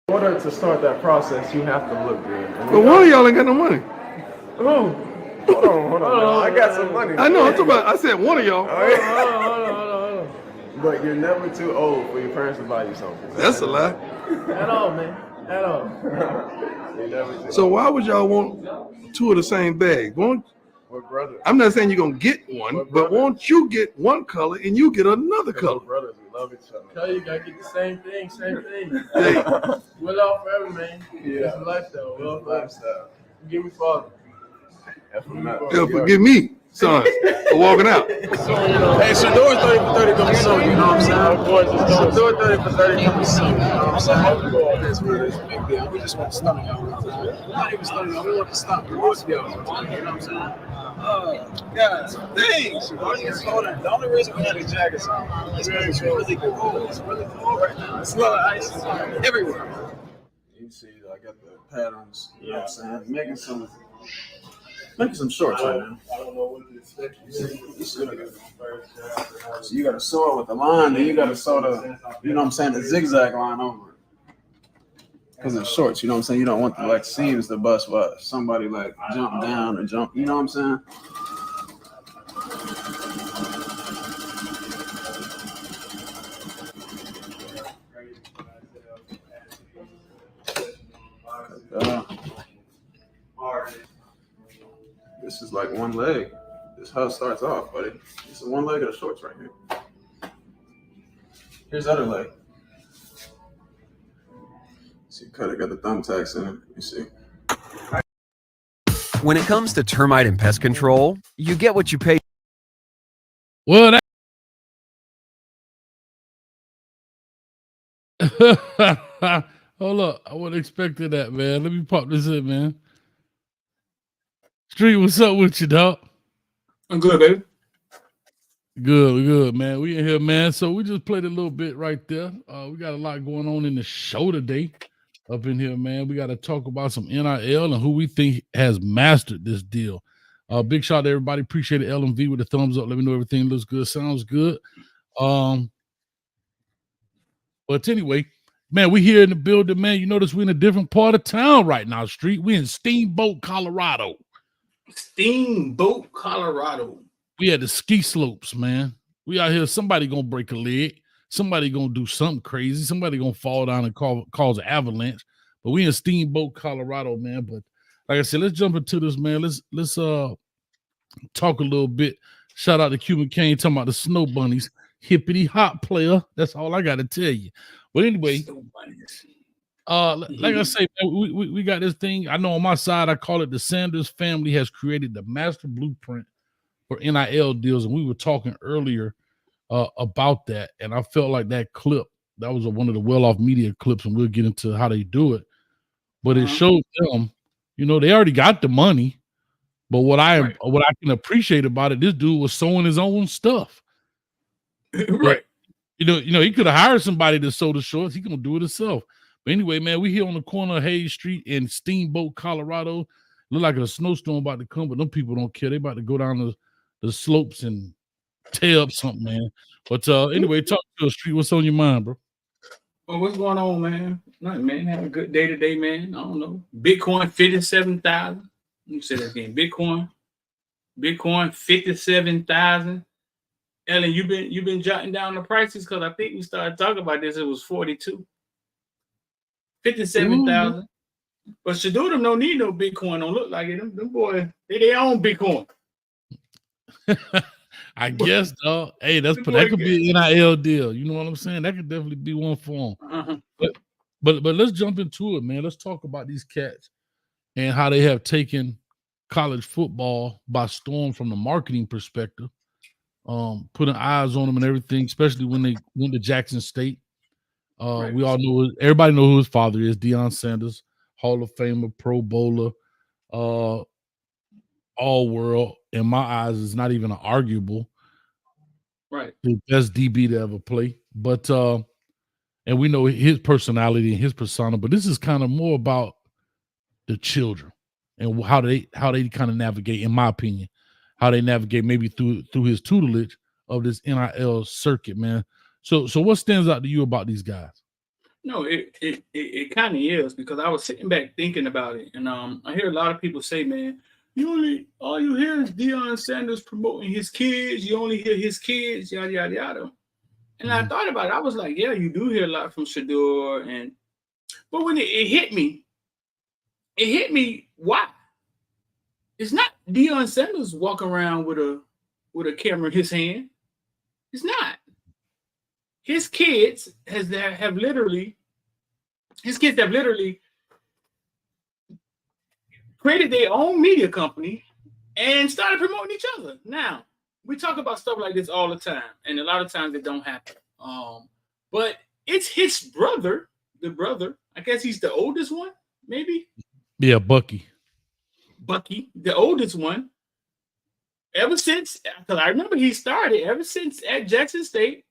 In order to start that process, you have to look good. But one of y'all ain't got no money. Oh, hold on. I got some money. I know. I'm talking about. I said one of y'all. Hold on. But you're never too old for your parents to buy you something. That's a lie. At all, man. At all. So why would y'all want two of the same bag? I'm not saying you're gonna get one, but won't you get one color and you get another color? Brothers, we love each other. Tell you gotta get the same thing. Hey. We're all forever, man. Yeah. It's a lifestyle. It's a lifestyle. Give me father. Forgive me, son, for walking out. Hey, Shador's 30 for 30 coming soon, you know what I'm saying? Of course, Shador 30 for 30 coming soon, you know what I'm saying? It's a big deal. We just want to stun y'all. We're not even stunning y'all. We want to stun y'all. You know what I'm saying? Guys, thanks. The only reason we had the jackets on is because it's really cold. It's really cold right now. It's a lot of ice everywhere. You see, I got the patterns, you know what I'm saying? Making some shorts right now. I don't know what to expect. So you got to sew it with the line, then you got to sew the, you know what I'm saying, the zigzag line over it. Because it's shorts, you know what I'm saying? You don't want the seams to bust, but somebody jump down or jump, you know what I'm saying? This is like one leg. This is how it starts off, buddy. This is one leg of the shorts right here. Here's the other leg. See, cut it, got the thumbtacks in it. You see. When it comes to termite and pest control, you get what you pay. Well, hold up. I wasn't expecting that, man. Let me pop this in, man. Street, what's up with you, dog? I'm good, baby. Good, man. We in here, man. So we just played a little bit right there. We got a lot going on in the show today up in here, man. We got to talk about some NIL and who we think has mastered this deal. Big shout out to everybody. Appreciate it. LMV with the thumbs up. Let me know everything looks good, sounds good. But anyway, man, we here in the building, man. You notice we're in a different part of town right now, Street. We in Steamboat, Colorado. Steamboat, Colorado. We at the ski slopes, man. We out here. Somebody gonna break a leg. Somebody gonna do something crazy. Somebody gonna fall down and cause an avalanche. But we in Steamboat, Colorado, man. But like I said, let's jump into this, man. Let's talk a little bit. Shout out to Cuban Kane talking about the snow bunnies. Hippity hop player. That's all I got to tell you. But anyway, like I say, man, we got this thing. I know on my side, I call it the Sanders family has created the master blueprint for NIL deals. And we were talking earlier about that. And I felt like that clip, that was one of the well-off media clips, and we'll get into how they do it. But it showed them, you know, they already got the money. But what I can appreciate about it, this dude was sewing his own stuff. Right. You know, he could have hired somebody to sew the shorts. He gonna do it himself. But anyway, man, we here on the corner of Hayes Street in Steamboat, Colorado. Look like a snowstorm about to come, but them people don't care. They about to go down the slopes and tear up something, man. But anyway, talk to us, Street. What's on your mind, bro? Well, what's going on, man? Nothing, man. Have a good day today, man. I don't know. Bitcoin 57,000. Let me say that again. Bitcoin 57,000. Ellen, you've been jotting down the prices because I think we started talking about this. It was 42. 57,000. But Shador them don't need no Bitcoin. Don't look like it. Them boys, they own Bitcoin. I guess, dog. Hey, that could be an NIL deal. You know what I'm saying? That could definitely be one form. But let's jump into it, man. Let's talk about these cats and how they have taken college football by storm from the marketing perspective. Putting eyes on them and everything, especially when they went to Jackson State. We all know, everybody know who his father is, Deion Sanders, Hall of Famer, Pro Bowler, all world. In my eyes, is not even an arguable. Right. The best DB to ever play. But and we know his personality and his persona, but this is kind of more about the children and how they kind of navigate, in my opinion, how they navigate maybe through his tutelage of this NIL circuit, man. So what stands out to you about these guys? No, it kind of is, because I was sitting back thinking about it, and I hear a lot of people say, man, all you hear is Deion Sanders promoting his kids. You only hear his kids, yada yada yada. And I thought about it. I was like, yeah, you do hear a lot from Shador, but when it hit me, why? It's not Deion Sanders walking around with a camera in his hand. It's not. His kids have literally created their own media company and started promoting each other. Now, we talk about stuff like this all the time, and a lot of times it don't happen. But it's his brother, the brother. I guess he's the oldest one, maybe. Yeah, Bucky, the oldest one. Ever since, because I remember he started ever since at Jackson State,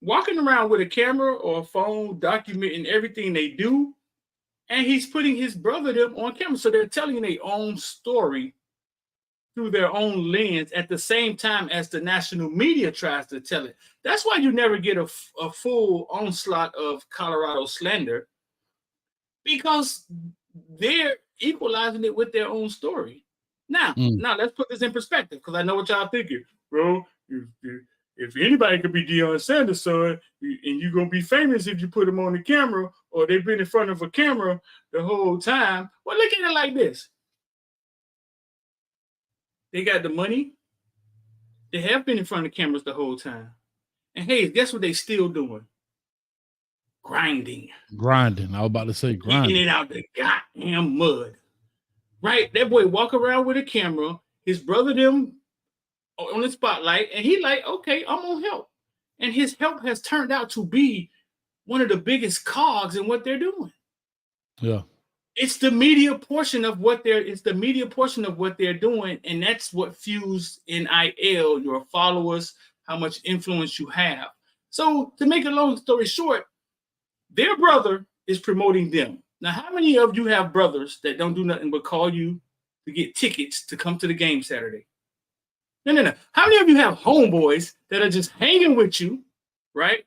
walking around with a camera or a phone, documenting everything they do, and he's putting his brother them on camera, so they're telling their own story through their own lens at the same time as the national media tries to tell it. That's why you never get a full onslaught of Colorado slander, because they're equalizing it with their own story. Now let's put this in perspective, because I know what y'all thinking, bro. If anybody could be Deion Sanders' son, and you're gonna be famous if you put him on the camera, or they've been in front of a camera the whole time. Well, look at it like this. They got the money. They have been in front of cameras the whole time. And hey, guess what they still doing? Grinding. I was about to say grinding. Getting it out the goddamn mud. Right? That boy walk around with a camera, his brother them on the spotlight, and he like, okay, I'm gonna help. And his help has turned out to be one of the biggest cogs in what they're doing. Yeah. It's the media portion of what they're doing, and that's what fuels NIL, your followers, how much influence you have. So to make a long story short, their brother is promoting them. Now, how many of you have brothers that don't do nothing but call you to get tickets to come to the game Saturday? No. How many of you have homeboys that are just hanging with you, right?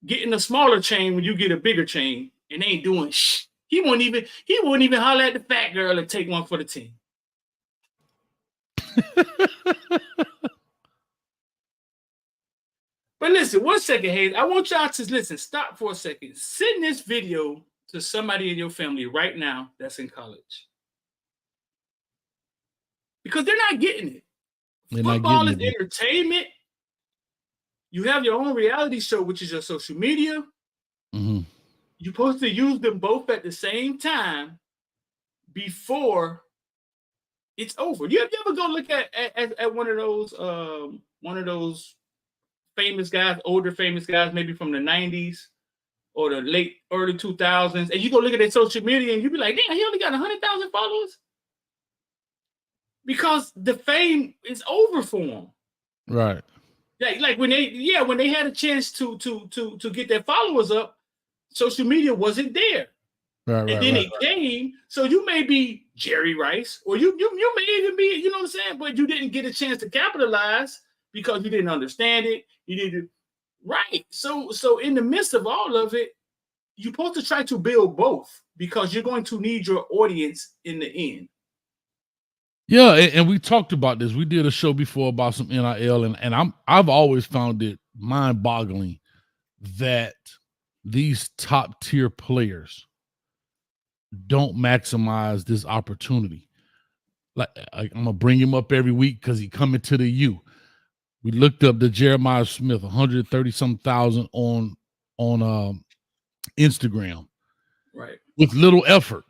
Getting a smaller chain when you get a bigger chain, and they ain't doing shh. He wouldn't even holler at the fat girl and take one for the team. But listen, 1 second, Hayes. I want y'all to listen. Stop for a second. Send this video to somebody in your family right now that's in college, because they're not getting it. Football is entertainment. You have your own reality show, which is your social media. Mm-hmm. You're supposed to use them both at the same time before it's over. You ever go look at one of those famous guys, older famous guys, maybe from the 90s or the early 2000s, and you go look at their social media and you be like, damn, he only got 100,000 followers? Because the fame is over for him. Right. Like when they had a chance to get their followers up, social media wasn't there. Right. It came. So you may be Jerry Rice, or you may even be, you know what I'm saying, but you didn't get a chance to capitalize because you didn't understand it. You needed right. So in the midst of all of it, you're supposed to try to build both, because you're going to need your audience in the end. Yeah, and we talked about this. We did a show before about some NIL, and I've always found it mind-boggling that these top-tier players don't maximize this opportunity. Like I'm gonna bring him up every week because he coming to the U. We looked up the Jeremiah Smith, 130-some thousand on Instagram, right? With little effort.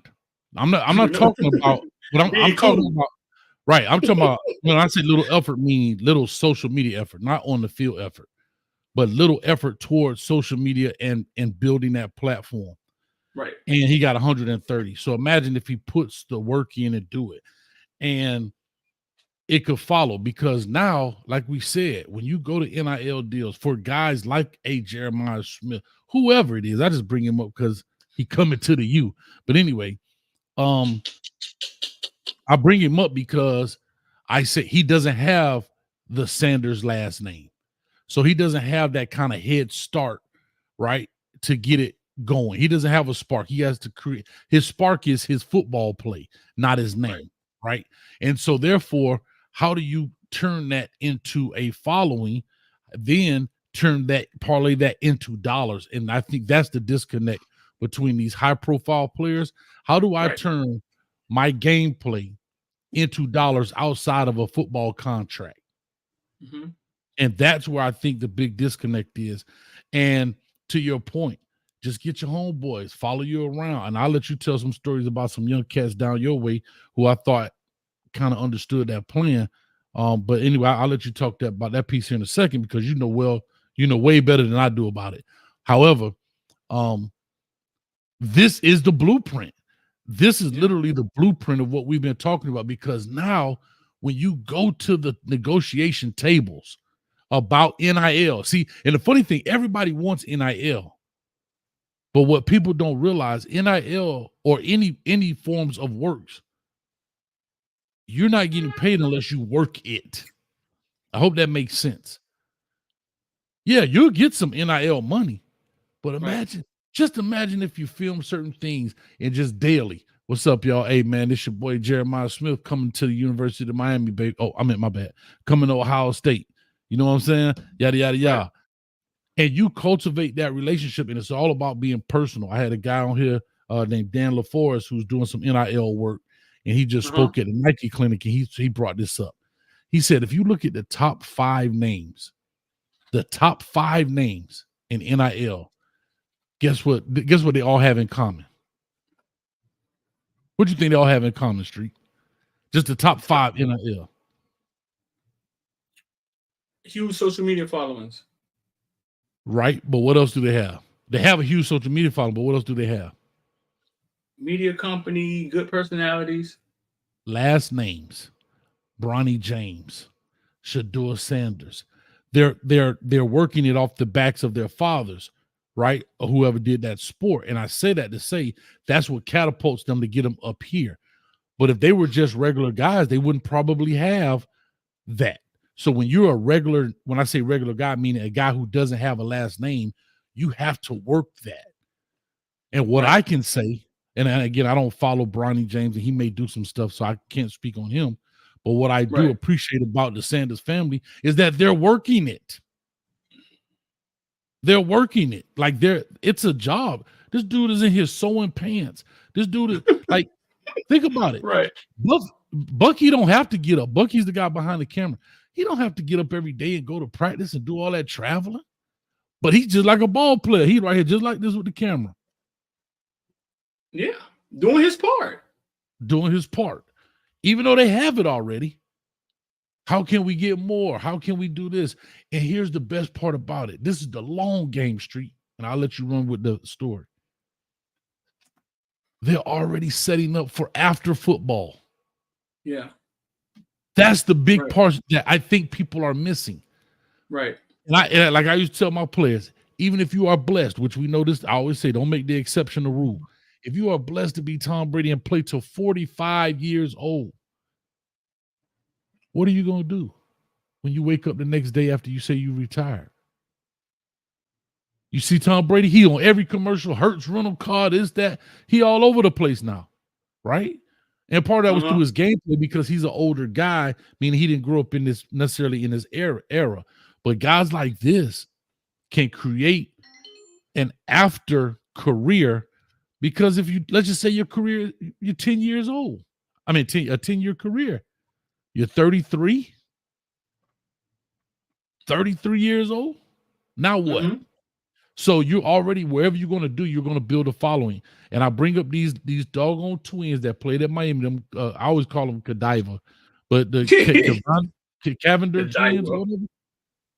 I'm not talking about, but I'm talking about. Right. I'm talking about, when I say little effort, meaning little social media effort, not on the field effort, but little effort towards social media and building that platform. Right. And he got 130. So imagine if he puts the work in and do it. And it could follow, because now, like we said, when you go to NIL deals for guys like a Jeremiah Smith, whoever it is, I just bring him up because he coming to the U. But anyway, I bring him up because I say he doesn't have the Sanders last name. So he doesn't have that kind of head start, right, to get it going. He doesn't have a spark. He has to create. His spark is his football play, not his name, right? And so therefore, how do you turn that into a following, then parlay that into dollars? And I think that's the disconnect between these high profile players. How do I turn my gameplay into dollars outside of a football contract? Mm-hmm. And that's where I think the big disconnect is. And to your point, just get your homeboys, follow you around. And I'll let you tell some stories about some young cats down your way who I thought kind of understood that plan. But anyway, I'll let you talk about that piece here in a second, because you know way better than I do about it. However, this is the blueprint. This is literally the blueprint of what we've been talking about, because now when you go to the negotiation tables about NIL, see, and the funny thing, everybody wants NIL. But what people don't realize, NIL or any forms of works, you're not getting paid unless you work it. I hope that makes sense. Yeah, you'll get some NIL money, but just imagine if you film certain things and just daily. What's up, y'all? Hey, man, this your boy Jeremiah Smith coming to the University of Miami, baby. Oh, I meant my bad. Coming to Ohio State. You know what I'm saying? Yada, yada, yada. And you cultivate that relationship, and it's all about being personal. I had a guy on here named Dan LaForest who's doing some NIL work, and he just spoke at the Nike clinic, and he brought this up. He said, if you look at the top 5 names in NIL, guess what they all have in common? What do you think they all have in common, Street? Just the top 5 NIL. Huge social media followings. Right, but what else do they have? They have a huge social media following, but what else do they have? Media company, good personalities. Last names: Bronny James, Shador Sanders. They're working it off the backs of their fathers, right? Or whoever did that sport. And I say that to say that's what catapults them to get them up here. But if they were just regular guys, they wouldn't probably have that. So when you're when I say regular guy, meaning a guy who doesn't have a last name, you have to work that. And what I can say, and again, I don't follow Bronny James, and he may do some stuff, so I can't speak on him. But what I do appreciate about the Sanders family is that they're working it. They're working it. Like it's a job. This dude is in here sewing pants. This dude is like, think about it. Right. Bucky don't have to get up. Bucky's the guy behind the camera. He don't have to get up every day and go to practice and do all that traveling. But he's just like a ball player. He right here, just like this with the camera. Yeah, doing his part. Doing his part. Even though they have it already. How can we get more? How can we do this? And here's the best part about it. This is the long game, Street. And I'll let you run with the story. They're already setting up for after football. Yeah. That's the big part that I think people are missing. Right. And like I used to tell my players, even if you are blessed, which we know this, I always say, don't make the exception the rule. If you are blessed to be Tom Brady and play till 45 years old, what are you going to do when you wake up the next day after you say you retired? You see Tom Brady, he on every commercial, Hertz rental car, this, that. He all over the place now, right? And part of that was through his gameplay, because he's an older guy, meaning he didn't grow up in this necessarily in this era. But guys like this can create an after career, because if you, let's just say your career, you're 10 years old. I mean, a 10-year career. You're 33 years old. Now what? Mm-hmm. So you're already, wherever you're going to do, you're going to build a following. And I bring up these doggone twins that played at Miami. Them, I always call them Godiva, but the Cavender twins,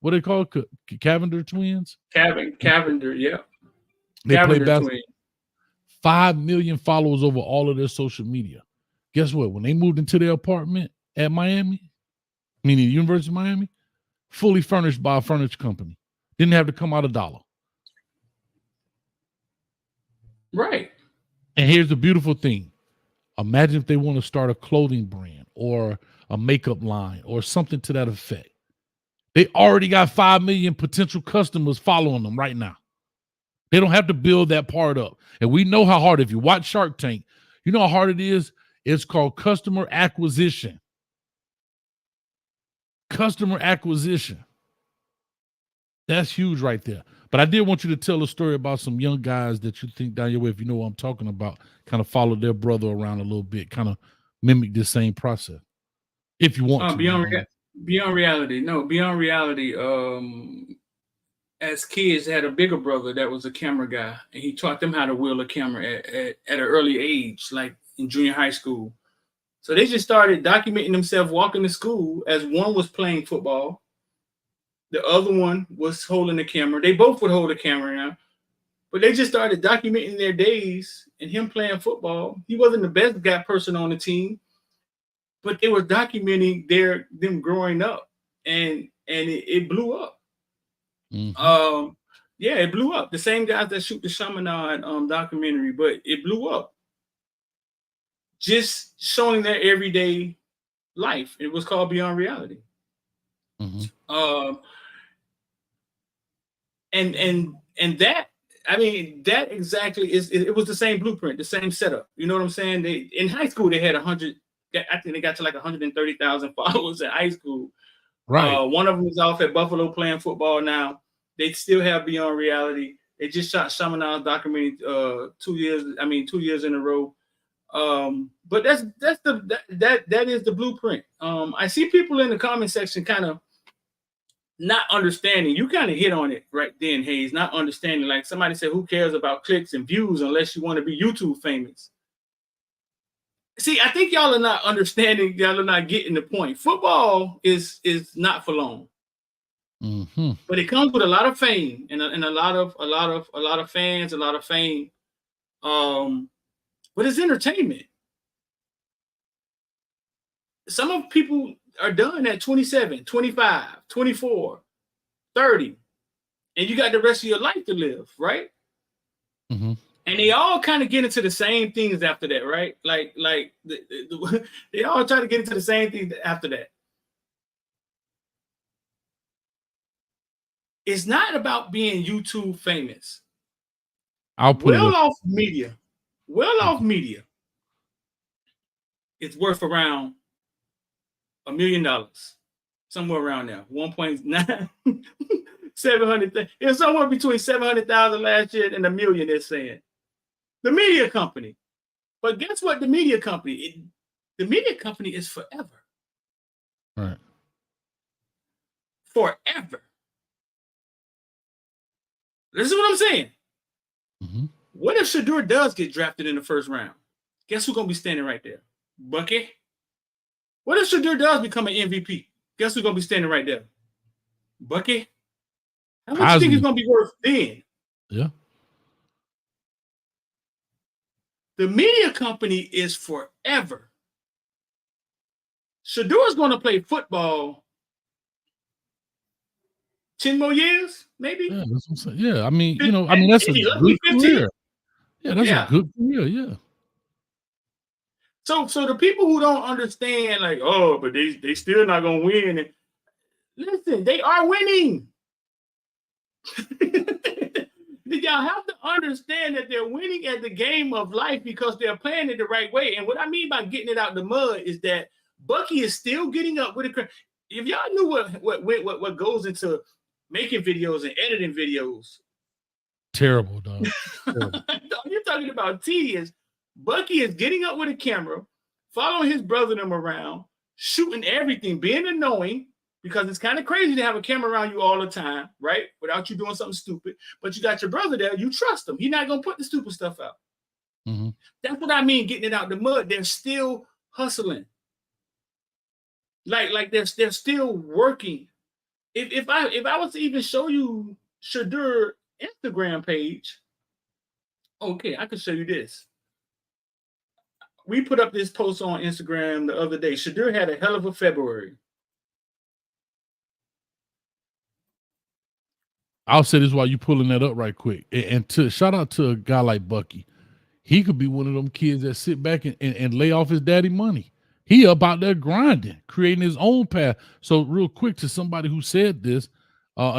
what they call Cavender twins? Cavender, yeah. They Cavender play basketball. 5 million followers over all of their social media. Guess what? When they moved into their apartment at Miami, meaning the University of Miami, fully furnished by a furniture company. Didn't have to come out $1. Right. And here's the beautiful thing. Imagine if they want to start a clothing brand or a makeup line or something to that effect. They already got 5 million potential customers following them right now. They don't have to build that part up. And we know how hard, if you watch Shark Tank, you know how hard it is? It's called customer acquisition. Customer acquisition. That's huge right there. But I did want you to tell a story about some young guys that you think down your way, if you know what I'm talking about, kind of follow their brother around a little bit, kind of mimic this same process. If you want to. Beyond reality. No, beyond reality. As kids, had a bigger brother that was a camera guy, and he taught them how to wheel a camera at an early age, like in junior high school. So they just started documenting themselves walking to school as one was playing football. The other one was holding the camera. They both would hold a camera now, but they just started documenting their days and him playing football. He wasn't the best guy person on the team, but they were documenting them growing up, and it blew up. Mm-hmm. Yeah, it blew up. The same guys that shoot the Chaminade documentary, but it blew up. Just showing their everyday life. It was called Beyond Reality. Mm-hmm. And that, I mean, that exactly it was the same blueprint, the same setup. You know what I'm saying? They in high school they had 100. I think they got to like 130,000 followers in high school. Right. One of them is off at Buffalo playing football now. They still have Beyond Reality. They just shot Chaminade documentary 2 years in a row. But that is the blueprint. I see people in the comment section kind of not understanding. You kind of hit on it right then, Hayes. Not understanding. Like somebody said, who cares about clicks and views unless you want to be YouTube famous? See, I think y'all are not understanding. Y'all are not getting the point. Football is not for long, mm-hmm. but it comes with a lot of fame and a lot of fans, a lot of fame. But it's entertainment. Some of people are done at 27, 25, 24, 30, and you got the rest of your life to live, right? Mm-hmm. And they all kind of get into the same things after that, right? Like they all try to get into the same thing after that. It's not about being YouTube famous. Well-off media it's worth around $1 million, somewhere around there. 1.9 700. It's somewhere between 700,000 last year and $1 million. They're saying the media company, but guess what? The media company is forever. Right. Forever. This is what I'm saying. Mm-hmm. What if Shedeur does get drafted in the first round? Guess who's gonna be standing right there? Bucky. What if Shedeur does become an MVP? Guess who's gonna be standing right there? Bucky. How much do you think he's gonna be worth then? Yeah. The media company is forever. Shedeur is gonna play football 10 more years, maybe. Yeah, that's what I'm saying. Yeah, I mean, that's a good career. Yeah, that's a good career. Yeah. So the people who don't understand, like, oh, but they still not gonna win. And listen, they are winning. Y'all have to understand that they're winning at the game of life because they're playing it the right way. And what I mean by getting it out the mud is that Bucky is still getting up with it. If y'all knew what goes into making videos and editing videos, terrible, dog. Terrible. You're talking about tedious. Bucky is getting up with a camera, following his brother them around, shooting everything, being annoying, because it's kind of crazy to have a camera around you all the time, right? Without you doing something stupid. But you got your brother there, you trust him. He's not going to put the stupid stuff out. Mm-hmm. That's what I mean, getting it out the mud. They're still hustling. Like they're still working. If I was to even show you Shedeur Instagram page, okay, I could show you this. We put up this post on Instagram the other day. Shedeur had a hell of a February. I'll say this while you pulling that up right quick. And to shout out to a guy like Bucky. He could be one of them kids that sit back and lay off his daddy money. He up out there grinding, creating his own path. So real quick to somebody who said this,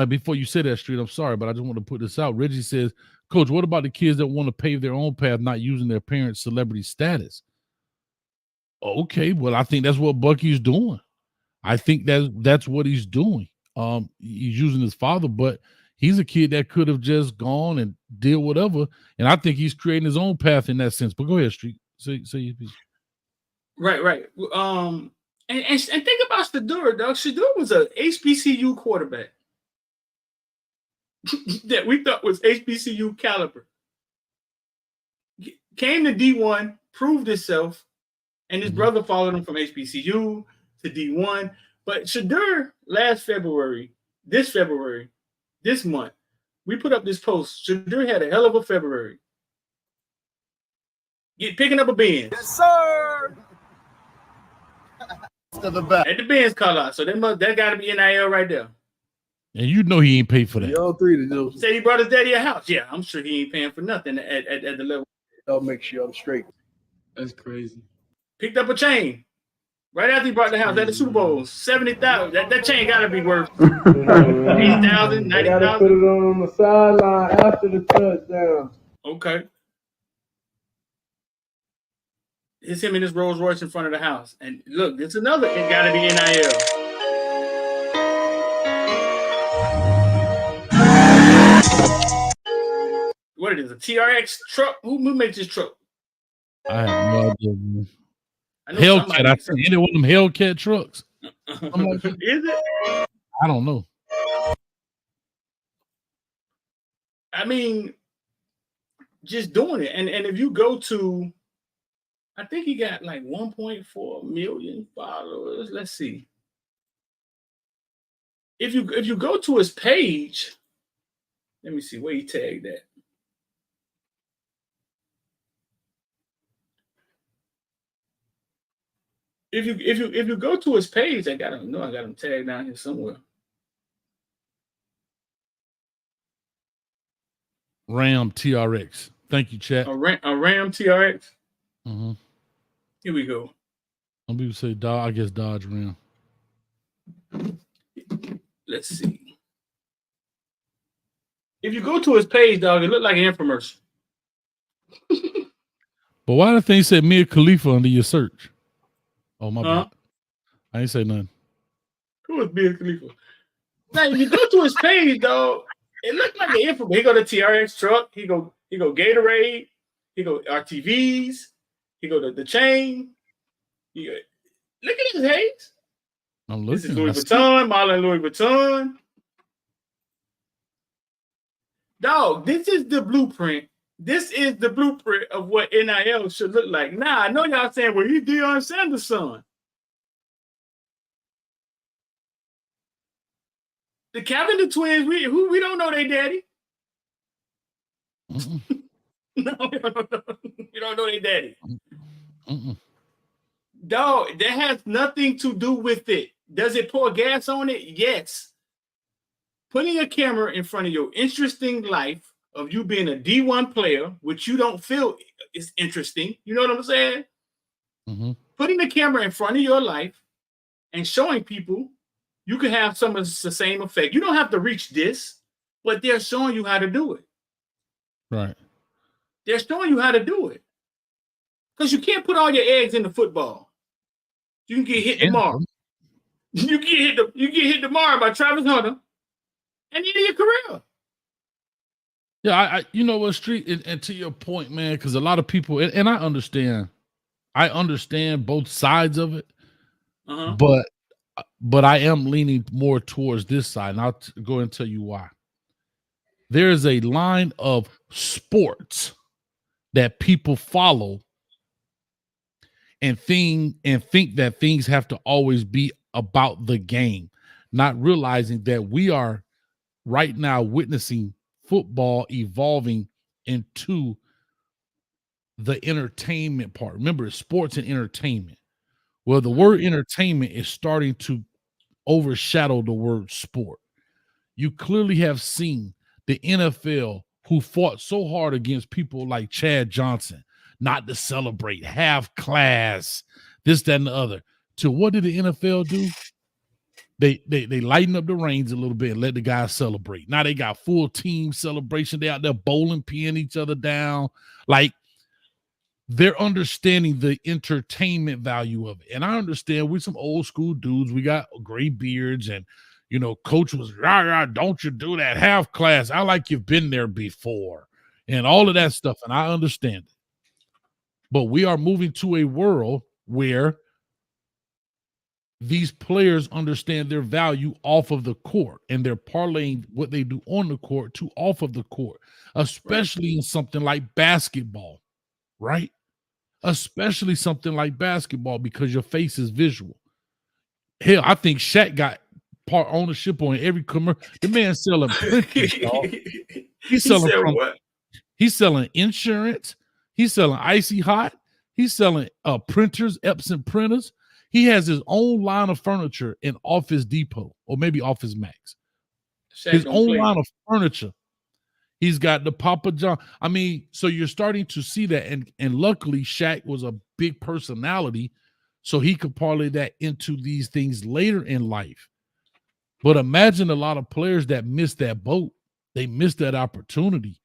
before you say that, Street, I'm sorry, but I just want to put this out. Reggie says, Coach, what about the kids that want to pave their own path, not using their parents' celebrity status? Okay, well, I think that's what Bucky's doing. I think that's what he's doing. He's using his father, but he's a kid that could have just gone and did whatever. And I think he's creating his own path in that sense. But go ahead, Street. Say your piece. Right. And think about Shedeur, dog. Shedeur was a HBCU quarterback that we thought was HBCU caliber. Came to D1, proved himself, and his brother followed him from HBCU to D1. But Shedeur this month, we put up this post. Shedeur had a hell of a February. Picking up a Benz. Yes, sir. To the back. At the Benz call out. So that got to be NIL right there. And you know he ain't paid for that. Y'all three to do. Say he brought his daddy a house. Yeah, I'm sure he ain't paying for nothing at the level. Y'all make sure I'm straight. That's crazy. Picked up a chain right after he brought the house at the Super Bowl. 70,000. That chain got to be worth 80,000, 90,000. Gotta put it on the sideline after the touchdown. Okay. It's him in his Rolls Royce in front of the house. And look, it's another. It got to be NIL. What it is, a TRX truck? Who makes this truck? I have no idea, man. I know Hellcat. I see any one of them Hellcat trucks. I'm like, is it? I don't know. I mean, just doing it. And if you go to, I think he got like 1.4 million followers. Let's see. If you go to his page, let me see where he tagged that. If you go to his page, I got him tagged down here somewhere. Ram TRX. Thank you, chat. A Ram TRX. Mm-hmm. Here we go. Some people say Dodge. I guess Dodge Ram. Let's see. If you go to his page, dog, it looked like an infomercial. But why the thing said Mia Khalifa under your search? Oh, my bad. I ain't say nothing. Who is Mia Khalifa? Now, if you go to his page, dog, it looked like an infomercial. He go to TRX truck. He go Gatorade. He go RTVs. He go to the chain. Look at his Hayes. I'm looking. This is Louis Vuitton, Marlon Louis Vuitton. Dog, this is the blueprint. This is the blueprint of what NIL should look like. Now, I know y'all saying, well, he's Deion Sanders' son. The Cavender twins, we don't know their daddy. No, we don't know their daddy. Dog, that has nothing to do with it. Does it pour gas on it? Yes. Putting a camera in front of your interesting life of you being a D1 player, which you don't feel is interesting. You know what I'm saying? Mm-hmm. Putting the camera in front of your life and showing people you can have some of the same effect. You don't have to reach this, but they're showing you how to do it. Right. They're showing you how to do it. Because you can't put all your eggs in the football. You can get hit tomorrow. You get hit tomorrow by Travis Hunter and the end of your career. Yeah, I you know what, Street, and to your point, man, because a lot of people, and I understand both sides of it, but I am leaning more towards this side, and I'll go and tell you why. There is a line of sports that people follow and think that things have to always be about the game, not realizing that we are right now witnessing football evolving into the entertainment part. Remember, it's sports and entertainment. Well, the word entertainment is starting to overshadow the word sport. You clearly have seen the NFL, who fought so hard against people like Chad Johnson, not to celebrate, have class, this, that, and the other. So what did the NFL do? they lighten up the reins a little bit and let the guys celebrate. Now they got full team celebration. They out there bowling, peeing each other down. Like, they're understanding the entertainment value of it. And I understand we're some old school dudes. We got gray beards, and coach was, don't you do that half class. I like you've been there before and all of that stuff. And I understand it. But we are moving to a world where these players understand their value off of the court, and they're parlaying what they do on the court to off of the court, especially in something like basketball, right? Especially something like basketball, because your face is visual. Hell, I think Shaq got part ownership on every commercial. The man selling printers, dog. He's selling insurance. He's selling Icy Hot. He's selling printers, Epson printers. He has his own line of furniture in Office Depot, or maybe Office Max. His own line of furniture. He's got the Papa John. I mean, so you're starting to see that. And luckily, Shaq was a big personality, so he could parlay that into these things later in life. But imagine a lot of players that missed that boat. They missed that opportunity,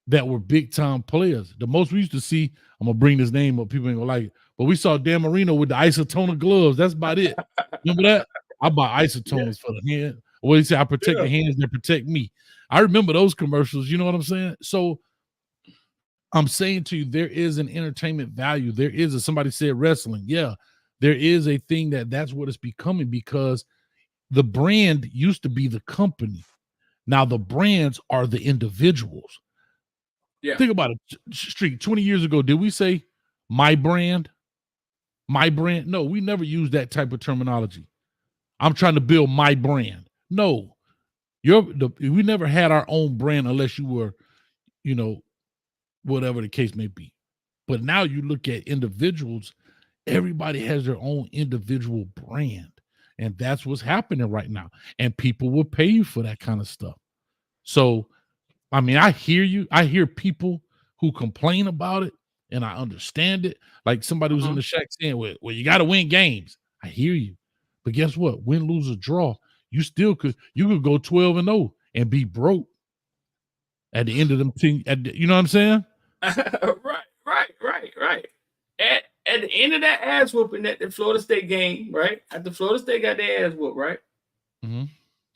that were big-time players. The most we used to see, I'm going to bring this name up, people ain't going to like it, but we saw Dan Marino with the Isotona gloves. That's about it. Remember that? I buy isotoners for the hand. What do you say? I protect the hands that protect me. I remember those commercials. You know what I'm saying? So I'm saying to you, there is an entertainment value. There is, as somebody said, wrestling. Yeah, there is a thing that's what it's becoming, because the brand used to be the company. Now the brands are the individuals. Yeah. Think about it. Street 20 years ago, did we say my brand? My brand? No, we never used that type of terminology. I'm trying to build my brand. No, we never had our own brand unless you were, whatever the case may be. But now you look at individuals, everybody has their own individual brand. And that's what's happening right now. And people will pay you for that kind of stuff. So, I mean, I hear you. I hear people who complain about it, and I understand it. Like somebody was in the Shaq saying, well, you got to win games. I hear you. But guess what? Win, lose, or draw, you could go 12-0 and be broke at the end of them things. You know what I'm saying? Right. At the end of that ass whooping at the Florida State game, right? After Florida State got their ass whooped, right?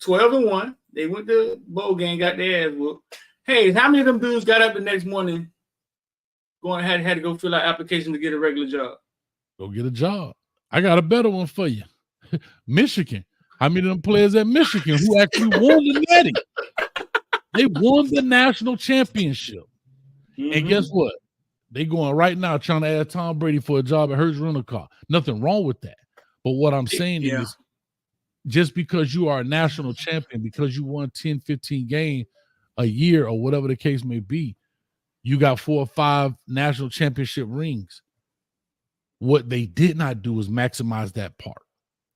12-1. They went to bowl game, got their ass whooped. Hey, how many of them dudes got up the next morning, had to go fill out application to get a regular job? Go get a job. I got a better one for you. Michigan. How many of them players at Michigan who actually won the Natty? They won the national championship. And guess what? They going right now trying to add Tom Brady for a job at Hertz Rental Car. Nothing wrong with that. But what I'm saying is, just because you are a national champion, because you won 10, 15 games a year or whatever the case may be, you got 4 or 5 national championship rings. What they did not do is maximize that part,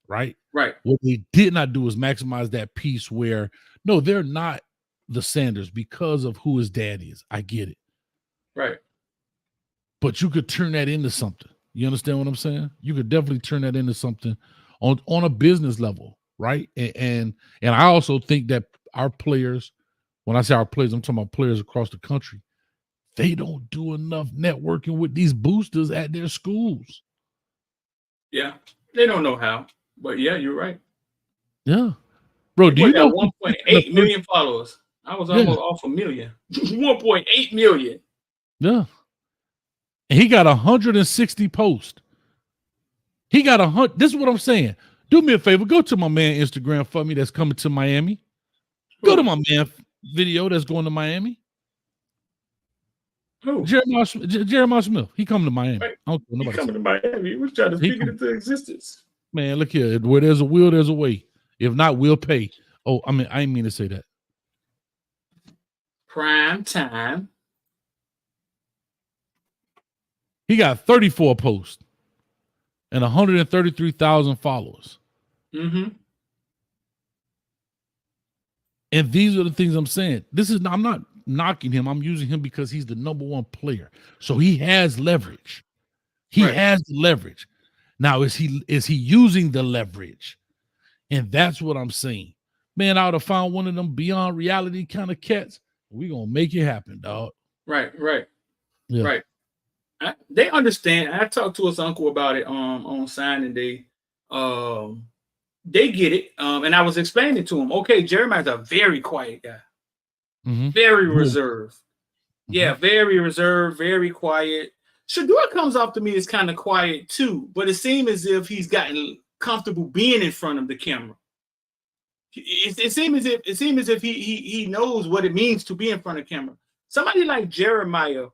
right? Right. What they did not do is maximize that piece where, no, they're not the Sanders because of who his dad is. I get it. Right. But you could turn that into something. You understand what I'm saying? You could definitely turn that into something on a business level, right? And I also think that our players, when I say our players, I'm talking about players across the country, they don't do enough networking with these boosters at their schools. Yeah, they don't know how. But yeah, you're right. Yeah. Bro, do you know 1.8 million followers? I was almost off a million. 1.8 million. Yeah. And he got 160 posts. He got 100. This is what I'm saying. Do me a favor. Go to my man Instagram for me that's coming to Miami. Go to my man video that's going to Miami. Who? Jeremiah Smith. He coming to Miami. Right. I don't He coming to Miami. We're trying to speak it into existence. Man, look here. Where there's a will, there's a way. If not, we'll pay. Oh, I mean, I didn't mean to say that. Prime time. He got 34 posts and 133,000 followers. And these are the things I'm saying. I'm not knocking him. I'm using him because he's the number one player. So he has leverage. He has the leverage. Now, is he using the leverage? And that's what I'm saying. Man, I would have found one of them beyond reality kind of cats. We gonna make it happen, dog. Right. Yeah. Right. They understand. I talked to his uncle about it on signing day. They get it. And I was explaining to him, okay, Jeremiah's a very quiet guy. Very reserved. Yeah, very reserved, very quiet. Shador comes off to me as kind of quiet too, but it seems as if he's gotten comfortable being in front of the camera. It seems as if he knows what it means to be in front of camera. Somebody like Jeremiah,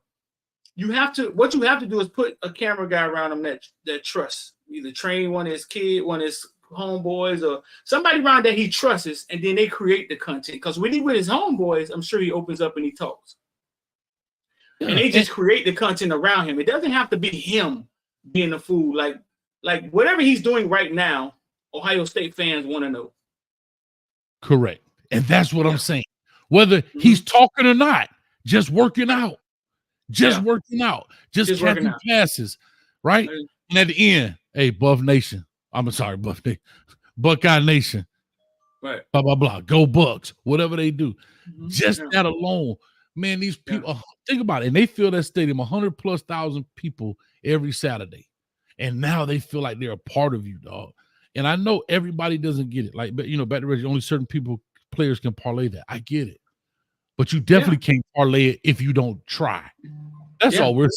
what you have to do is put a camera guy around him that trusts. Either train one of his kids, one of his homeboys, or somebody around that he trusts, and then they create the content. Because when he with his homeboys, I'm sure he opens up and he talks. And they just create the content around him. It doesn't have to be him being a fool. Like whatever he's doing right now, Ohio State fans want to know. Correct. And that's what I'm saying. Whether he's talking or not, just working out. Just catching passes, right? And at the end, hey, Buff Nation. I'm sorry, Buff Nation. Buckeye Nation. Right. Blah, blah, blah. Go Bucks. Whatever they do. Just that alone. Man, these people, think about it. And they fill that stadium 100,000+ people every Saturday. And now they feel like they're a part of you, dog. And I know everybody doesn't get it. Like, but back to Reggie, only certain players can parlay that. I get it. But you definitely can't parlay it if you don't try. That's all we're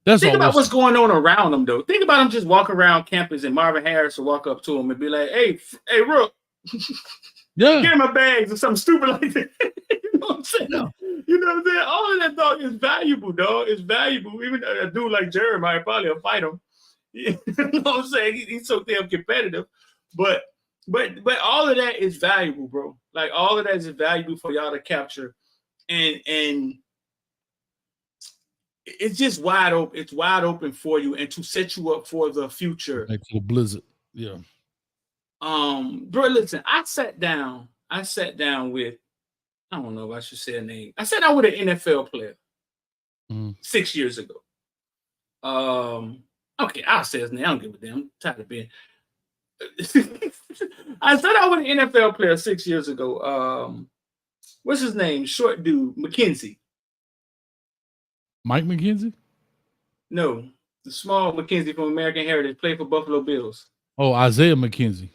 saying. Think about what's going on around them, though. Think about him just walking around campus and Marvin Harris will walk up to him and be like, hey, Rook, get in my bags or something stupid like that. You know what I'm saying? Yeah. You know what I'm saying? All of that, dog, is valuable, dog. It's valuable. Even a dude like Jeremiah probably will fight him. You know what I'm saying? He's so damn competitive. But all of that is valuable, bro. Like, all of that is valuable for y'all to capture. And it's just wide open. It's wide open for you and to set you up for the future. Like the blizzard. Yeah. Bro, listen, I sat down with, I don't know if I should say a name. I sat down with an NFL player 6 years ago. Okay, I'll say his name. I don't give a damn. I'm tired of being. I sat down with an NFL player 6 years ago. What's his name? Short dude, McKenzie. Mike McKenzie? No, the small McKenzie from American Heritage, played for Buffalo Bills. Oh, Isaiah McKenzie.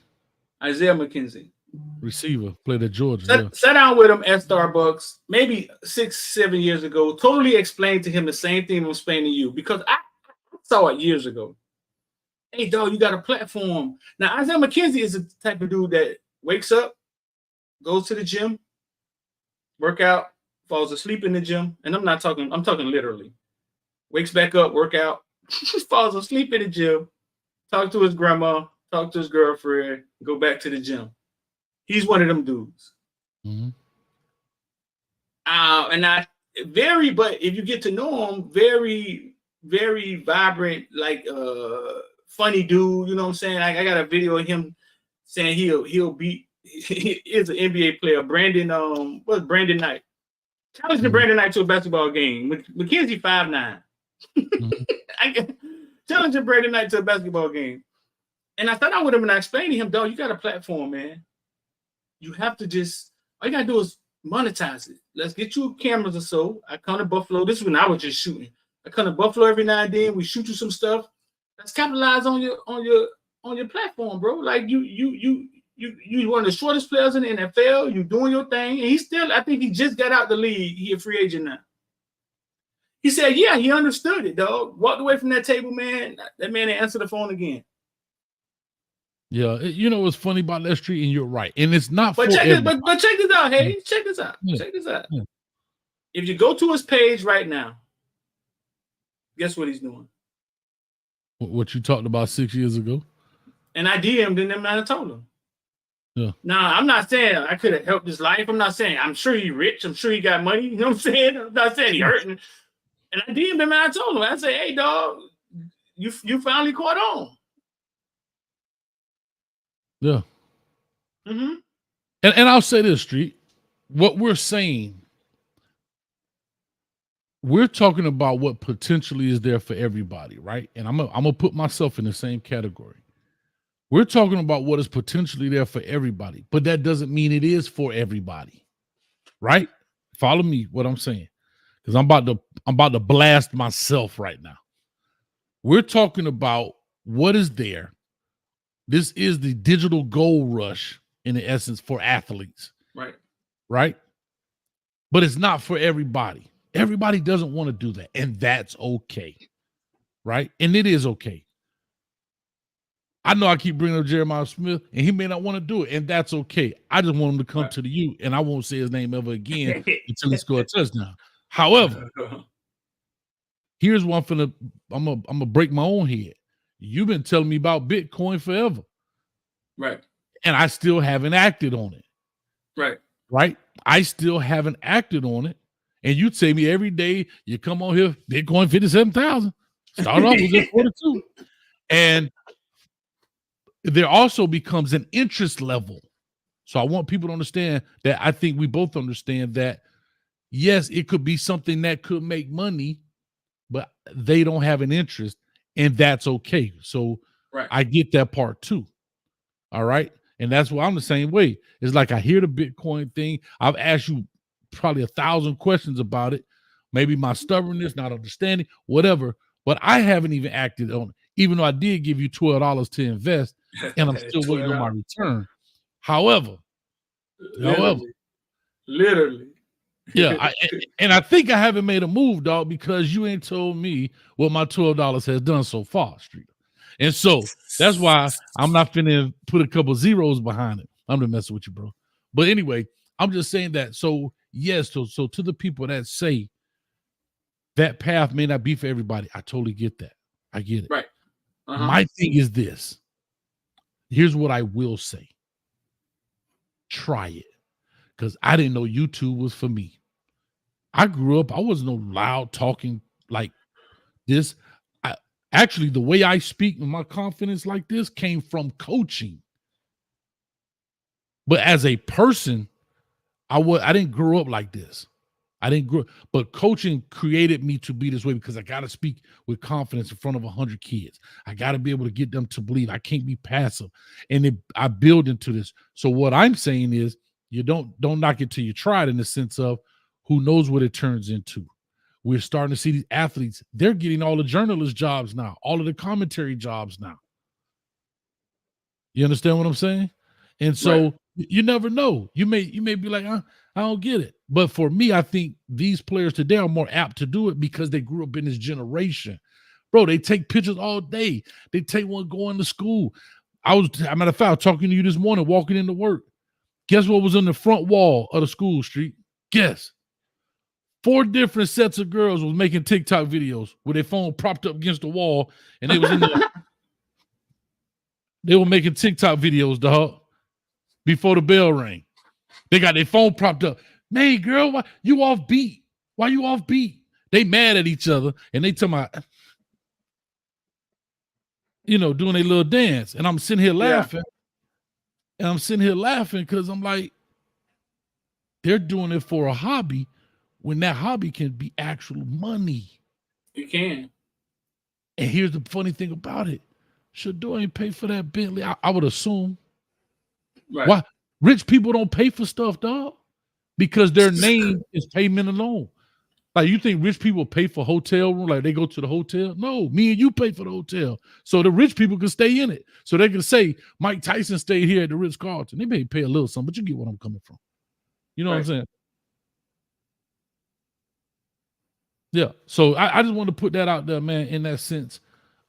Receiver, played at Georgia. Sat down with him at Starbucks maybe 6-7 years ago. Totally explained to him the same thing I'm explaining to you, because I saw it years ago. Hey, dog, you got a platform. Now, Isaiah McKenzie is the type of dude that wakes up, goes to the gym, work out, falls asleep in the gym. And I'm talking literally. Wakes back up, work out, falls asleep in the gym, talk to his grandma, talk to his girlfriend, go back to the gym. He's one of them dudes. But if you get to know him, very, very vibrant, like funny dude, you know what I'm saying? I got a video of him saying he'll beat, he is an NBA player, Brandon Knight. Challenging Brandon Knight to a basketball game. McKenzie 5'9". Challenging Brandon Knight to a basketball game. And I sat down with him and I explained to him, dog, you got a platform, man. You have to all you gotta do is monetize it. Let's get you cameras or so. I come to Buffalo. This is when I was just shooting. I come to Buffalo every now and then. We shoot you some stuff. Let's capitalize on your platform, bro. Like you one of the shortest players in the NFL. You doing your thing, and I think he just got out the league. He a free agent now. He said, yeah, he understood it, dog. Walked away from that table, man. That man didn't answer the phone again. Yeah, you know what's funny about that street, and you're right. And it's not but check this out, hey. Check this out. Yeah. Check this out. Yeah. If you go to his page right now, guess what he's doing? What you talked about 6 years ago? And I DM'd him and I told him. Yeah. Now, I'm not saying I could have helped his life. I'm not saying I'm sure he's rich. I'm sure he got money. You know what I'm saying? I'm not saying he hurting. And I DM'd him and I told him. I said, hey, dog, you finally caught on. Yeah. And I'll say this, Street. What we're saying, we're talking about what potentially is there for everybody, right? And I'm gonna put myself in the same category. We're talking about what is potentially there for everybody, but that doesn't mean it is for everybody, right? Follow me what I'm saying, because I'm about to blast myself right now. We're talking about what is there. This is the digital gold rush in the essence for athletes, right? But it's not for everybody. Everybody doesn't want to do that, and that's okay, right? And it is okay. I know I keep bringing up Jeremiah Smith, and he may not want to do it, and that's okay. I just want him to come to the U, and I won't say his name ever again until he scores a touchdown. However, here's one for I'm gonna break my own head. You've been telling me about Bitcoin forever, right? And I still haven't acted on it, right? I still haven't acted on it, and you tell me every day you come on here, Bitcoin 57,000. Start off with just 42, and there also becomes an interest level. So I want people to understand that. I think we both understand that, yes, it could be something that could make money, but they don't have an interest, and that's okay. So I get that part too. All right. And that's why I'm the same way. It's like I hear the Bitcoin thing. I've asked you probably 1,000 questions about it. Maybe my stubbornness, not understanding, whatever, but I haven't even acted on it, even though I did give you $12 to invest, and I'm still waiting on my return. However, literally. Yeah, I think I haven't made a move, dog, because you ain't told me what my $12 has done so far, Street. And so that's why I'm not finna put a couple zeros behind it. I'm just messing with you, bro. But anyway, I'm just saying that. So yes, so to the people that say that path may not be for everybody, I totally get that. I get it. Right. My thing is this. Here's what I will say. Try it. Because I didn't know YouTube was for me. I grew up, I wasn't no loud talking like this. Actually, the way I speak and my confidence like this came from coaching. But as a person, I didn't grow up like this. I didn't grow up, but coaching created me to be this way because I got to speak with confidence in front of 100 kids. I got to be able to get them to believe. I can't be passive. And I build into this. So what I'm saying is, you don't knock it till you try it, in the sense of who knows what it turns into. We're starting to see these athletes. They're getting all the journalist jobs now, all of the commentary jobs now. You understand what I'm saying? And so you never know. You may be like, I don't get it. But for me, I think these players today are more apt to do it because they grew up in this generation. Bro, they take pictures all day. They take one going to school. As a matter of fact, talking to you this morning, walking into work. Guess what was on the front wall of the school, Street? Guess. 4 different sets of girls was making TikTok videos with their phone propped up against the wall, and they was in there. They were making TikTok videos, dog, before the bell rang. They got their phone propped up. Man, girl, why you off beat? Why you off beat? They mad at each other, and they tell my, doing a little dance, and I'm sitting here laughing. And I'm sitting here laughing because I'm like, they're doing it for a hobby when that hobby can be actual money. You can. And here's the funny thing about it. Shador ain't pay for that Bentley. I would assume. Right. Why? Rich people don't pay for stuff, dog, because their name is payment alone. Like, you think rich people pay for hotel room? Like, they go to the hotel? No, me and you pay for the hotel. So the rich people can stay in it. So they can say, Mike Tyson stayed here at the Ritz-Carlton. They may pay a little something, but you get what I'm coming from. You know what I'm saying? Yeah. So I just want to put that out there, man, in that sense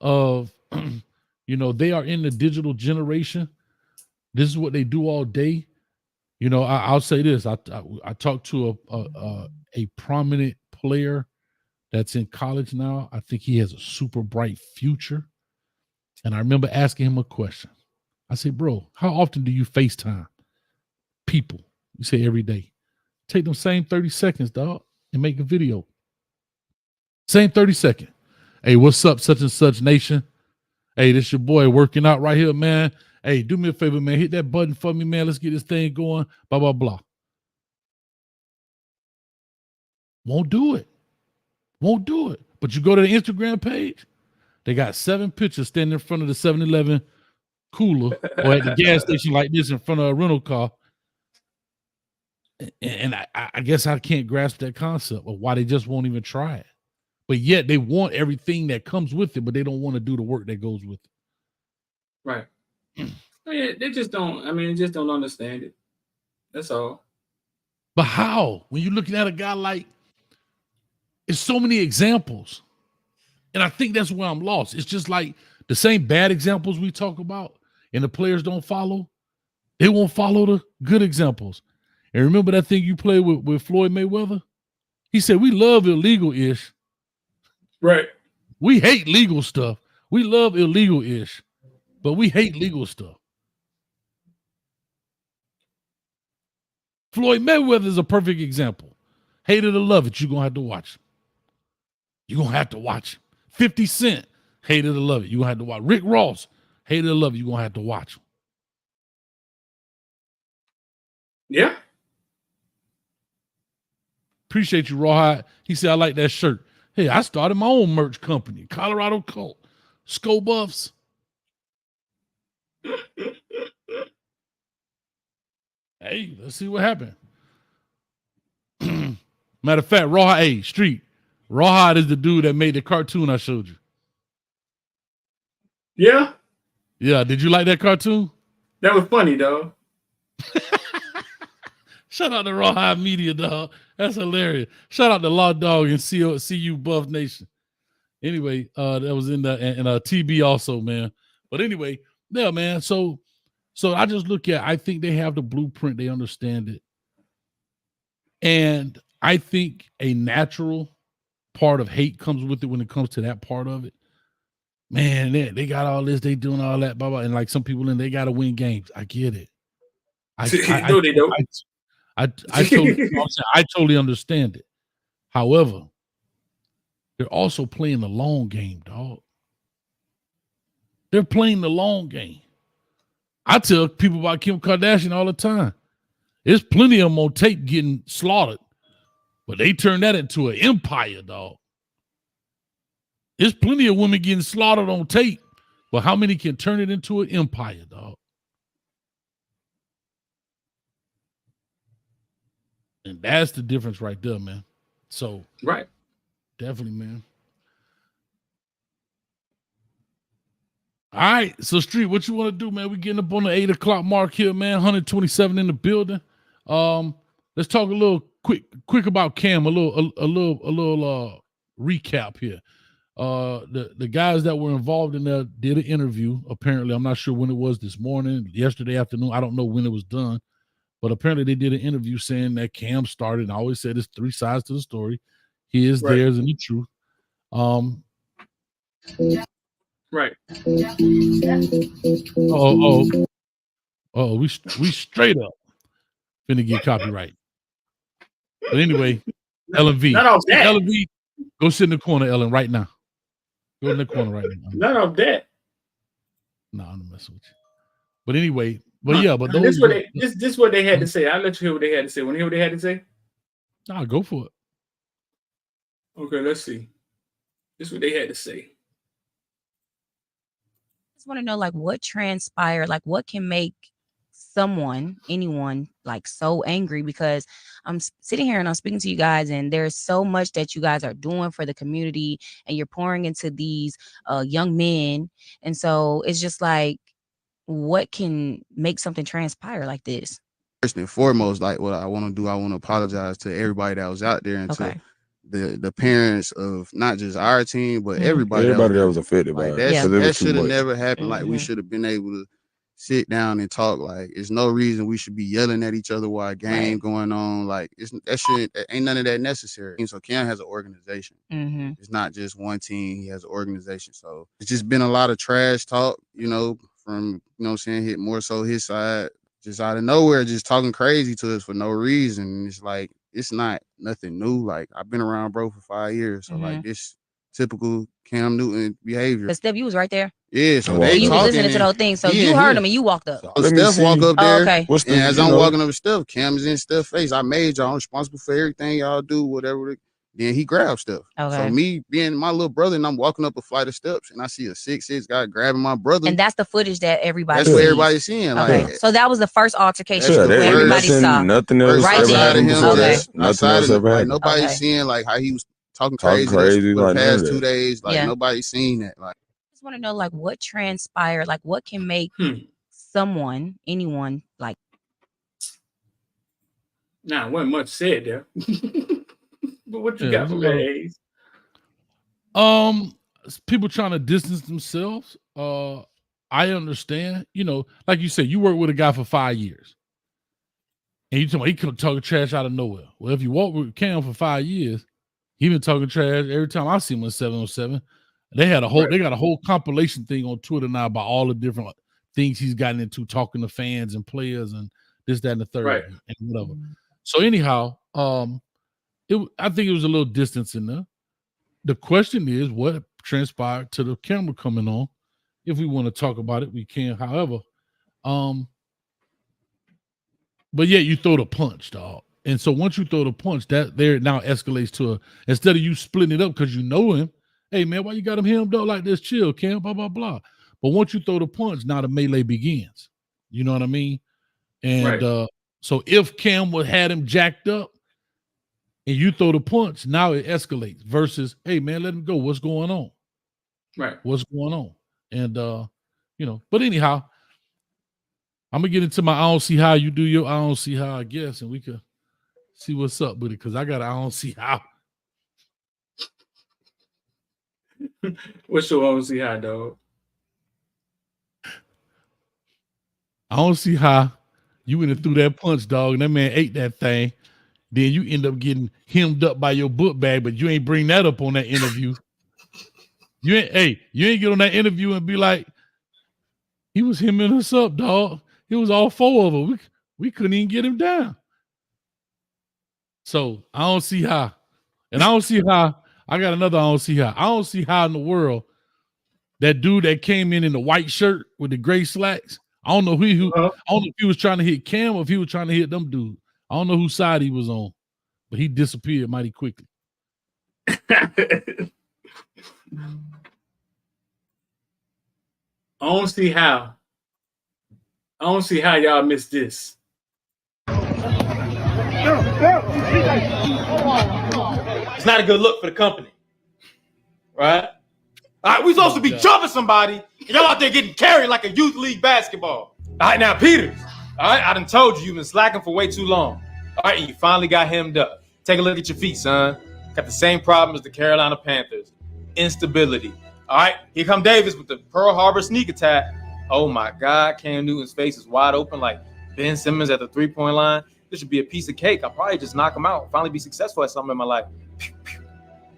of, they are in the digital generation. This is what they do all day. I'll say this. I talked to a prominent player that's in college now. I think he has a super bright future. And I remember asking him a question. I said, bro, how often do you FaceTime people? You say every day. Take them same 30 seconds, dog, and make a video. Same 30 seconds. Hey, what's up, such and such nation? Hey, this your boy working out right here, man. Hey, do me a favor, man. Hit that button for me, man. Let's get this thing going. Blah, blah, blah. Won't do it. Won't do it. But you go to the Instagram page, they got 7 pictures standing in front of the 7-Eleven cooler or at the gas station like this in front of a rental car. And I guess I can't grasp that concept of why they just won't even try it. But yet they want everything that comes with it, but they don't want to do the work that goes with it. Right. They just don't. I mean, they just don't understand it. That's all. But how? When you're looking at a guy like, it's so many examples. And I think that's where I'm lost. It's just like the same bad examples we talk about and the players don't follow. They won't follow the good examples. And remember that thing you played with Floyd Mayweather? He said, we love illegal-ish. Right. We hate legal stuff. We love illegal-ish, but we hate legal stuff. Floyd Mayweather is a perfect example. Hate it or love it, you're going to have to watch. You're going to have to watch. 50 Cent, hate it or love it, you're going to have to watch. Rick Ross, hate it or love it, you're going to have to watch. Yeah. Appreciate you, Rawhide. He said, I like that shirt. Hey, I started my own merch company, Colorado Cult, Skull Buffs. Hey, let's see what happened. Matter of fact, Rawhide, hey, Street. Rawhide is the dude that made the cartoon I showed you. Yeah. Yeah, did you like that cartoon? That was funny, dog. Shout out to Rawhide Media, dog. That's hilarious. Shout out to Law Dog and CU Buff Nation. Anyway, that was in the and TB also, man. But anyway, yeah, man. So I just look at, I think they have the blueprint, they understand it. And I think a natural part of hate comes with it when it comes to that part of it. Man, they got all this, they doing all that, blah, blah. And like some people in, they got to win games. I get it. No, they don't. I totally understand it. However, they're also playing the long game, dog. They're playing the long game. I tell people about Kim Kardashian all the time. There's plenty of them on tape getting slaughtered, but they turned that into an empire, dog. There's plenty of women getting slaughtered on tape, but how many can turn it into an empire, dog? And that's the difference right there, man. So, right. Definitely, man. All right. So, Street, what you want to do, man? We're getting up on the 8 o'clock mark here, man. 127 in the building. Let's talk a little quick about Cam, a little recap here. The guys that were involved in that did an interview. Apparently, I'm not sure when it was, this morning, yesterday afternoon. I don't know when it was done. But apparently they did an interview saying that Cam started, and I always say there's 3 sides to the story. His, right, theirs, and the truth. Right. We straight up finna get copyright. But anyway, Ellen V. Not off that. Ellen V, go sit in the corner, Ellen, right now. Go in the corner right now. Not off that. No, I'm messing with you. But anyway, but yeah, but this is what they had to say. I'll let you hear what they had to say. Want to hear what they had to say? I'll go for it. Okay, let's see. This is what they had to say. I just want to know, like, what transpired, like, what can make anyone, like, so angry? Because I'm sitting here and I'm speaking to you guys, and there's so much that you guys are doing for the community, and you're pouring into these young men. And so it's just like, what can make something transpire like this? First and foremost, like, what I want to do, I want to apologize to everybody that was out there, and to the parents of not just our team, but everybody that was affected by it. That should have never happened. Like, we should have been able to sit down and talk. Like, there's no reason we should be yelling at each other while a game going on. Like, ain't none of that necessary. And so Cam has an organization. It's not just one team. He has an organization. So it's just been a lot of trash talk, from, what I'm saying, hit more so his side, just out of nowhere, just talking crazy to us for no reason. And it's like, it's not nothing new. Like, I've been around bro for 5 years. So like, this typical Cam Newton behavior. But Steph, you was right there. Yeah, so you was listening to the whole thing. So you heard him and you walked up. So Steph walk up there. Okay. And as I'm walking up with Steph, Cam is in Steph's face. I made y'all responsible for everything y'all do, whatever then he grabs stuff. Okay. So me being my little brother, and I'm walking up a flight of steps, and I see a 6'6" guy grabbing my brother. And that's the footage that everybody That's sees. what everybody's seeing. Okay. Like, so that was the first altercation That's where everybody saw. Nothing else Right ever then. happened before Okay. that. Nothing else ever like happened. nobody's Okay. seeing like how he was talking Talking crazy crazy, for the like, none past of 2 that. days. Like Yeah. nobody's seen that. Like, I just want to know like what transpired, like what can make someone, anyone, like. Nah, wasn't much said there. But what you got from that, Ace? People trying to distance themselves. I understand. You know, like you said, you work with a guy for 5 years, and you tell me he could talk trash out of nowhere. Well, if you walk with Cam for 5 years, he been talking trash every time I see him on 707. They got a whole compilation thing on Twitter now about all the different things he's gotten into, talking to fans and players and this, that, and the third, and whatever. So anyhow, I think it was a little distance in there. The question is what transpired to the camera coming on. If we want to talk about it, we can. However, but yeah, you throw the punch, dog. And so once you throw the punch, that there now escalates to instead of you splitting it up because you know him, hey man, why you got him hemmed up like this? Chill, Cam, blah, blah, blah. But once you throw the punch, now the melee begins. You know what I mean? And so if Cam would had him jacked up, and you throw the punch, now it escalates versus, hey man, let him go. What's going on? Right. What's going on? And you know, but anyhow, I'm gonna get into my I don't see how you do your I don't see how, I guess, and we could see what's up with it because I got I don't see how. What's your I don't see how, dog? I don't see how you went and threw that punch, dog, and that man ate that thing. Then you end up getting hemmed up by your book bag, but you ain't bring that up on that interview. You ain't get on that interview and be like, he was hemming us up, dog. It was all four of us. We couldn't even get him down. So I don't see how. And I don't see how. I got another I don't see how. I don't see how in the world that dude that came in the white shirt with the gray slacks. I don't know I don't know if he was trying to hit Cam or if he was trying to hit them dudes. I don't know whose side he was on, but he disappeared mighty quickly. I don't see how. I don't see how y'all missed this. It's not a good look for the company, right? All right, we supposed to be jumping somebody, and y'all out there getting carried like a youth league basketball. All right, now, Peters, all right, I done told you you've been slacking for way too long. All right, and you finally got hemmed up. Take a look at your feet, son. Got the same problem as the Carolina Panthers. Instability. All right, here come Davis with the Pearl Harbor sneak attack. Oh, my God, Cam Newton's face is wide open like Ben Simmons at the three-point line. This should be a piece of cake. I'll probably just knock him out, finally be successful at something in my life. Pew, pew.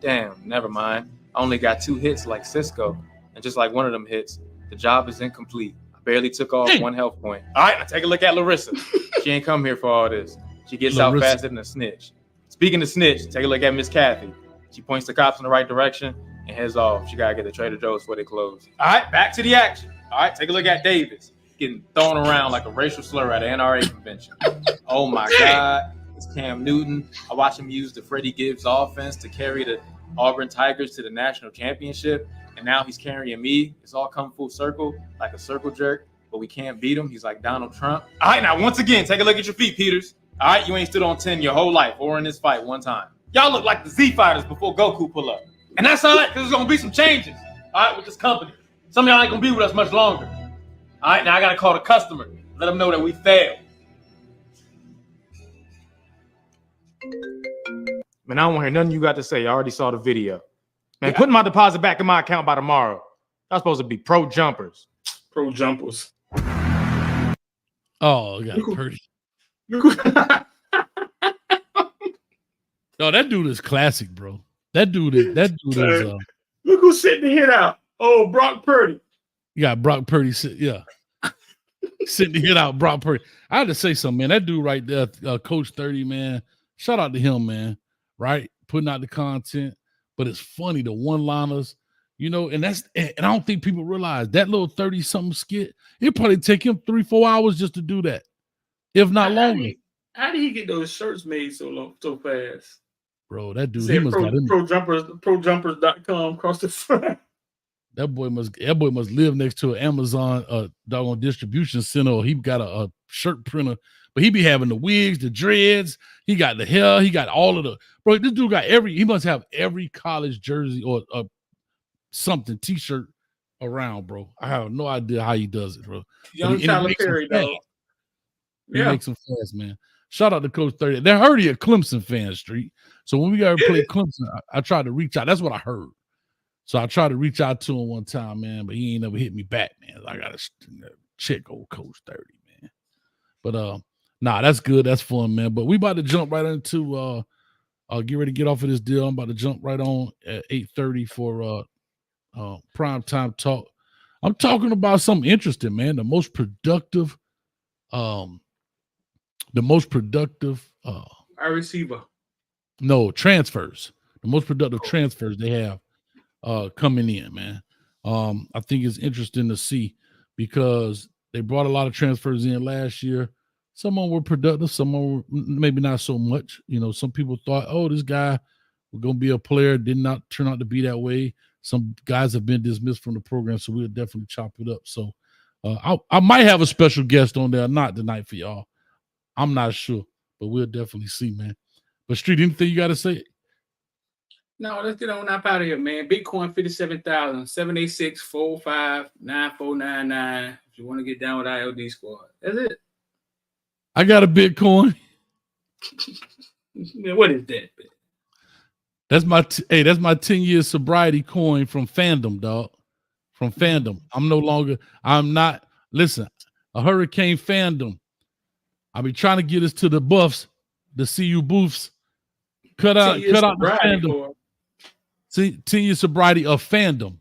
Damn, never mind. I only got 2 hits like Cisco, and just like one of them hits, the job is incomplete. I barely took off 1 health point. All right, now take a look at Larissa. She ain't come here for all this. She gets out faster than a snitch. Speaking of snitch, take a look at Miss Kathy. She points the cops in the right direction and heads off. She got to get to Trader Joe's before they close. All right, back to the action. All right, take a look at Davis. Getting thrown around like a racial slur at an NRA convention. Oh, my God. It's Cam Newton. I watch him use the Freddie Gibbs offense to carry the Auburn Tigers to the national championship, and now he's carrying me. It's all come full circle, like a circle jerk, but we can't beat him. He's like Donald Trump. All right, now, once again, take a look at your feet, Peters. All right, you ain't stood on 10 your whole life or in this fight one time. Y'all look like the Z Fighters before Goku pull up. And that's all right, because there's going to be some changes, all right, with this company. Some of y'all ain't going to be with us much longer. All right, now I got to call the customer. Let them know that we failed. Man, I don't want to hear nothing you got to say. I already saw the video. Man, putting my deposit back in my account by tomorrow. Y'all supposed to be pro jumpers. Pro jumpers. Oh, got Purdy. No, that dude is classic, bro. That dude is. Look who's sitting the hit out. Oh, Brock Purdy. You got Brock Purdy. Sitting the hit out, Brock Purdy. I had to say something, man. That dude right there, Coach 30, man. Shout out to him, man. Right, putting out the content, but it's funny, the one-liners, you know, and I don't think people realize that little 30-something skit. It probably take him 3-4 hours just to do that, if not longer. How did he get those shirts made so fast? Bro, that dude, he must got in projumpers.com across the front. That boy must live next to an Amazon doggone distribution center, or he got a shirt printer. But he be having the wigs, the dreads, he got the hair, he got all of the bro. This dude got he must have every college jersey or something t-shirt around, bro. I have no idea how he does it, bro. Young Tyler Perry, though. He makes them fast, man. Shout out to Coach 30. They heard he a Clemson fan, Street. So when we got to play Clemson, I tried to reach out. That's what I heard. So I tried to reach out to him one time, man, but he ain't never hit me back, man. I got to check old Coach 30, man. But nah, that's good. That's fun, man. But we about to jump right into get ready to get off of this deal. I'm about to jump right on at 8:30 for prime time talk. I'm talking about something interesting, man. The most productive our receiver. No, transfers. The most productive transfers they have coming in, man. I think it's interesting to see because they brought a lot of transfers in last year. Some of them were productive, some of them were maybe not so much. You know, some people thought, oh, this guy was going to be a player, did not turn out to be that way. Some guys have been dismissed from the program, so we'll definitely chop it up. So I might have a special guest on there or not tonight for y'all. I'm not sure, but we'll definitely see, man. But Street, anything you got to say? No, let's get on up out of here, man. Bitcoin 57,000 786-45-9499. If you want to get down with IOD Squad, that's it. I got a Bitcoin. Man, what is that? That's my 10-year sobriety coin from Fandom, dog. From Fandom. I'm not. Listen, a Hurricane Fandom. I be trying to get us to the buffs, the CU booths. Cut out the Fandom. See, 10-year sobriety of Fandom.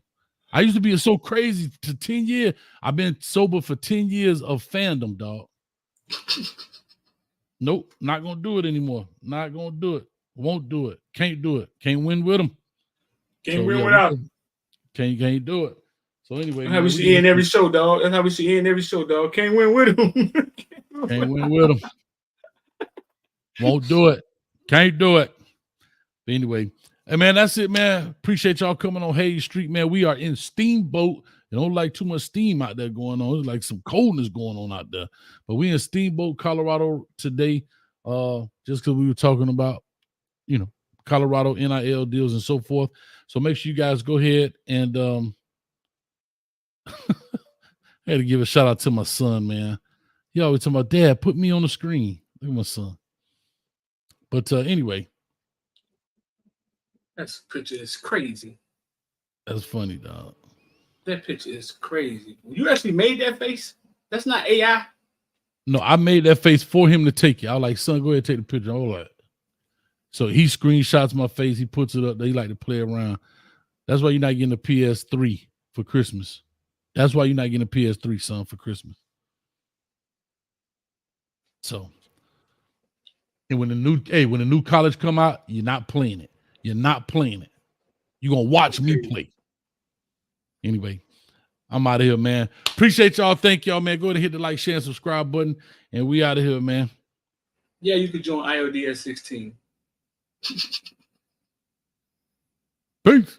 I used to be so crazy to 10 years. I've been sober for 10 years of Fandom, dog. Nope, not gonna do it anymore. Not gonna do it. Won't do it. Can't do it. Can't win with them. Can't win without. Can't do it. So anyway, that's how we see in every show, dog. That's how we see in every show, dog. Can't win with them. Can't win with them. Won't do it. Can't do it. But anyway, hey man, that's it, man. Appreciate y'all coming on Hayes Street, man. We are in Steamboat. You don't like too much steam out there going on. It's like some coldness going on out there. But we in Steamboat, Colorado today, just because we were talking about, you know, Colorado NIL deals and so forth. So make sure you guys go ahead and I had to give a shout out to my son, man. He always talking about, Dad, put me on the screen. Look at my son. But anyway. That picture is crazy. That's funny, dog. That picture is crazy. You actually made that face? That's not AI. No, I made that face for him to take it. I was like, son, go ahead and take the picture. All right. So he screenshots my face. He puts it up. They like to play around. That's why you're not getting a PS3 for Christmas. That's why you're not getting a PS3, son, for Christmas. So, and when the new college come out, you're not playing it. You're not playing it. You're gonna watch me play. Anyway, I'm out of here, man. Appreciate y'all. Thank y'all, man. Go ahead and hit the like, share, and subscribe button. And we out of here, man. Yeah, you could join IOD at 16. Peace.